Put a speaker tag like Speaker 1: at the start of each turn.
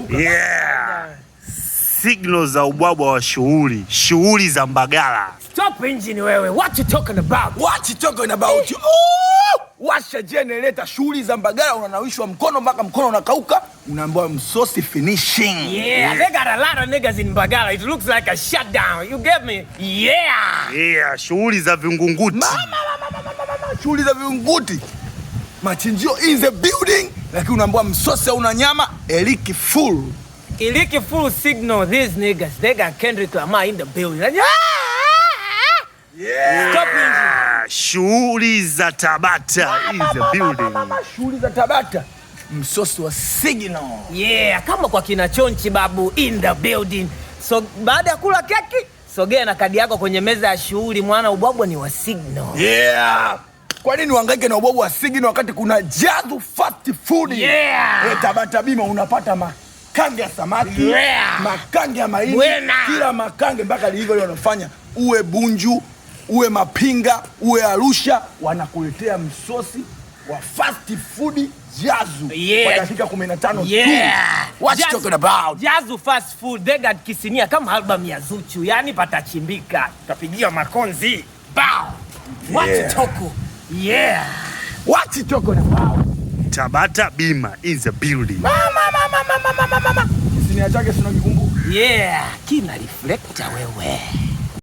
Speaker 1: Yeah. Signal za ubwabwa wa shughuli za Mbagala.
Speaker 2: Stop engine wewe. What you talking about?
Speaker 3: What you talking about? Washa generator, shughuli za Mbagala, unanawishwa mkono mpaka mkono unakauka, unaambiwa msosi finishing.
Speaker 2: Yeah, they got a lot of niggas in Mbagala. It looks like a shutdown. You get me? Yeah,
Speaker 1: shughuli za Vingunguti.
Speaker 3: Shughuli za Vingunguti. Machinjio in the building, lakini unaambiwa msosi una nyama, Eliki full signal. These niggas, they got Kendrick Lamar in the building.
Speaker 1: Yeah.
Speaker 2: Stop engine.
Speaker 1: Shughuli za Tabata in the building.
Speaker 3: Shughuli za Tabata. Msosi wa signal.
Speaker 2: Yeah, kama kwa kina Chonchi babu in the building. So baada ya kula keki, sogea na kadi yako kwenye meza ya shughuli, mwana ubwabwa ni wa signal.
Speaker 3: Yeah. Kwa nini uhangaike na ubwabwa wa signal wakati kuna Jazu fast food?
Speaker 2: Yeah.
Speaker 3: Tabata bima unapata makange ya samaki,
Speaker 2: yeah,
Speaker 3: makange ya mahindi, kila makange mpaka hivyo wanafanya uwe Bunju, uwe Mapinga, uwe Arusha, wanakuletea msosi wa fast food Jazu.
Speaker 2: Yeah.
Speaker 3: Kwa dakika 15
Speaker 2: yeah,
Speaker 3: tu. What you talking about?
Speaker 2: Jazu fast food, they got kisinia kama album ya Zuchu. Yani patachimbika, tutapigia makonzi. Bow. What you talking? Yeah.
Speaker 3: What you talking about?
Speaker 1: Tabata bima in the building.
Speaker 3: Mama. Kisinia chake sina kikumbuka.
Speaker 2: Yeah, kina reflector wewe.